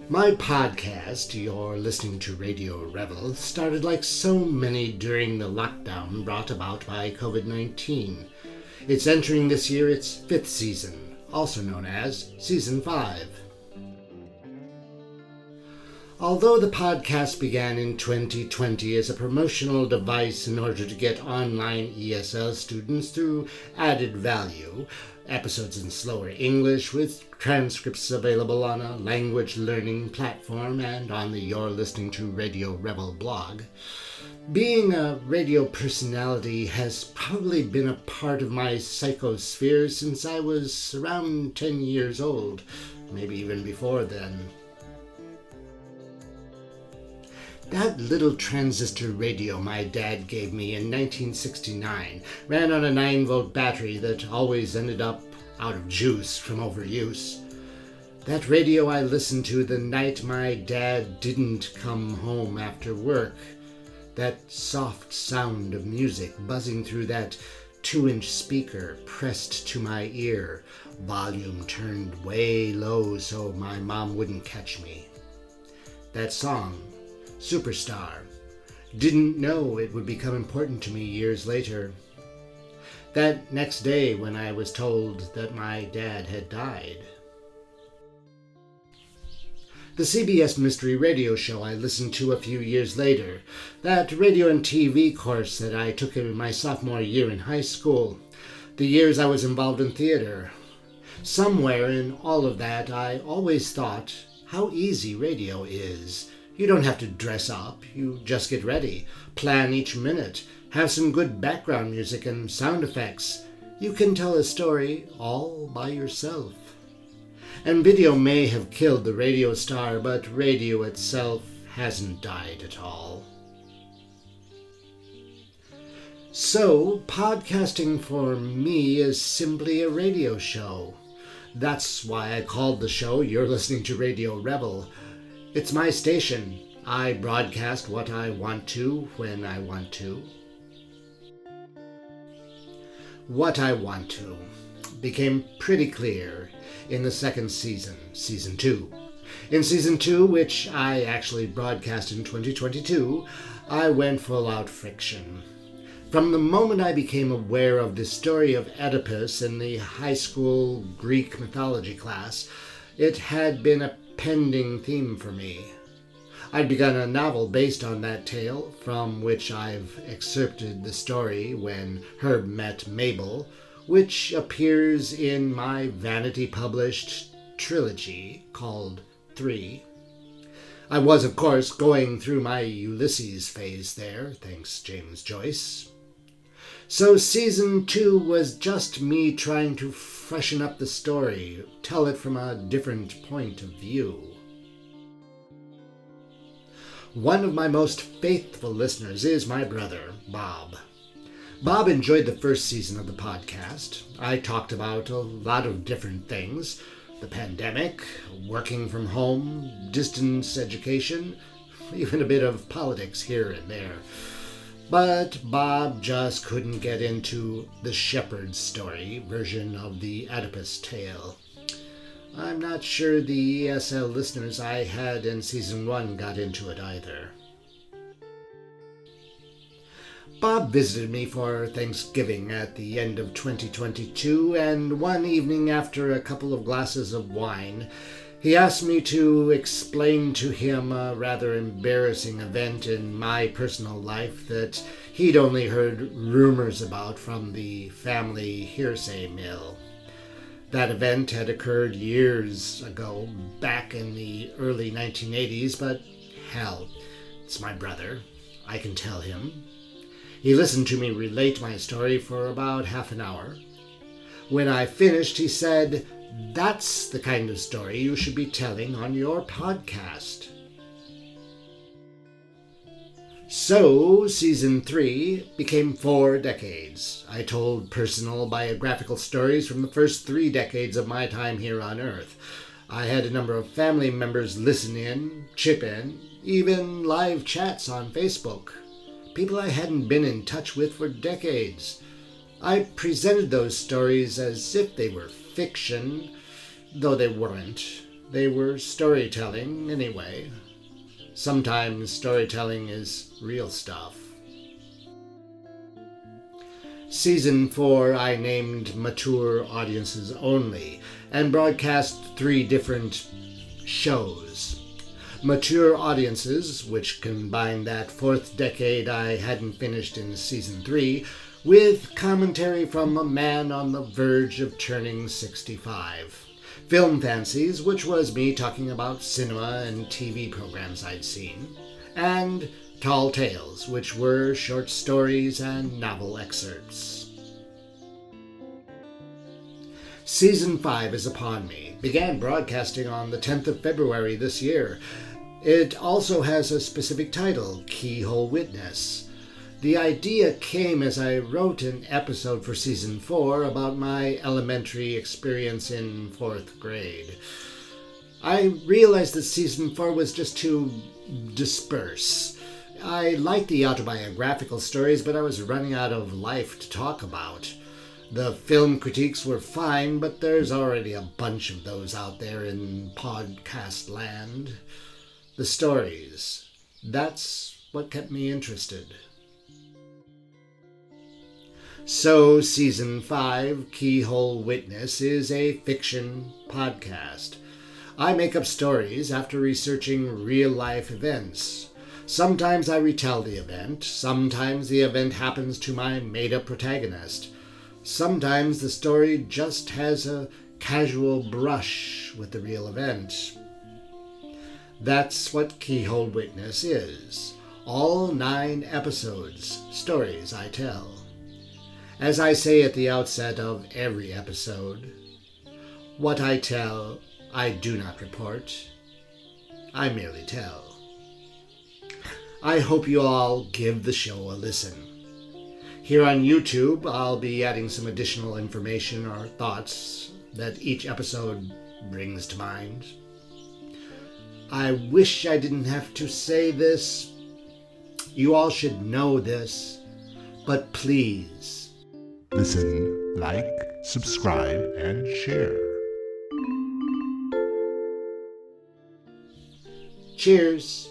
My podcast, You're Listening to Radio Revel, started like so many during the lockdown brought about by COVID-19. It's entering this year its 5th season, also known as Season 5. Although the podcast began in 2020 as a promotional device in order to get online ESL students through added value, episodes in slower English with transcripts available on a language learning platform and on the You're Listening to Radio Revel blog, being a radio personality has probably been a part of my psychosphere since I was around 10 years old, maybe even before then. That little transistor radio my dad gave me in 1969 ran on a 9-volt battery that always ended up out of juice from overuse. That radio I listened to the night my dad didn't come home after work. That soft sound of music buzzing through that 2-inch speaker pressed to my ear, volume turned way low so my mom wouldn't catch me. That song, Superstar. Didn't know it would become important to me years later. That next day when I was told that my dad had died. The CBS Mystery Radio show I listened to a few years later. That radio and TV course that I took in my sophomore year in high school. The years I was involved in theater. Somewhere in all of that I always thought how easy radio is. You don't have to dress up, you just get ready, plan each minute, have some good background music and sound effects. You can tell a story all by yourself. And video may have killed the radio star, but radio itself hasn't died at all. So, podcasting for me is simply a radio show. That's why I called the show You're Listening to Radio Revel. It's my station. I broadcast what I want to, when I want to. What I want to became pretty clear in the second season, Season 2. In Season 2, which I actually broadcast in 2022, I went full-out fiction. From the moment I became aware of the story of Oedipus in the high school Greek mythology class, it had been a pending theme for me. I'd begun a novel based on that tale, from which I've excerpted the story When Herb Met Mabel, which appears in my vanity-published trilogy called 3. I was, of course, going through my Ulysses phase there, thanks James Joyce. So Season 2 was just me trying to freshen up the story, tell it from a different point of view. One of my most faithful listeners is my brother, Bob. Bob enjoyed the first season of the podcast. I talked about a lot of different things: the pandemic, working from home, distance education, even a bit of politics here and there. But Bob just couldn't get into the shepherd's story version of the Oedipus tale. I'm not sure the ESL listeners I had in Season 1 got into it either. Bob visited me for Thanksgiving at the end of 2022, and one evening after a couple of glasses of wine, he asked me to explain to him a rather embarrassing event in my personal life that he'd only heard rumors about from the family hearsay mill. That event had occurred years ago, back in the early 1980s, but hell, it's my brother. I can tell him. He listened to me relate my story for about half an hour. When I finished, he said, "That's the kind of story you should be telling on your podcast." So, Season 3 became 4 decades. I told personal biographical stories from the first 3 decades of my time here on Earth. I had a number of family members listen in, chip in, even live chats on Facebook. People I hadn't been in touch with for decades. I presented those stories as if they were fiction, though they weren't. They were storytelling, anyway. Sometimes storytelling is real stuff. Season 4 I named Mature Audiences Only, and broadcast 3 different shows. Mature Audiences, which combined that 4th decade I hadn't finished in Season 3, with commentary from a man on the verge of turning 65. Film Fancies, which was me talking about cinema and TV programs I'd seen. And Tall Tales, which were short stories and novel excerpts. Season 5 is upon me. Began broadcasting on the 10th of February this year. It also has a specific title, Keyhole Witness. The idea came as I wrote an episode for Season 4 about my elementary experience in 4th grade. I realized that Season 4 was just too disperse. I liked the autobiographical stories, but I was running out of life to talk about. The film critiques were fine, but there's already a bunch of those out there in podcast land. The stories, that's what kept me interested. So, Season 5, Keyhole Witness, is a fiction podcast. I make up stories after researching real-life events. Sometimes I retell the event, sometimes the event happens to my made-up protagonist. Sometimes the story just has a casual brush with the real event. That's what Keyhole Witness is. All 9 episodes, stories I tell. As I say at the outset of every episode, what I tell, I do not report. I merely tell. I hope you all give the show a listen. Here on YouTube, I'll be adding some additional information or thoughts that each episode brings to mind. I wish I didn't have to say this. You all should know this, but please, listen, like, subscribe, and share. cheers.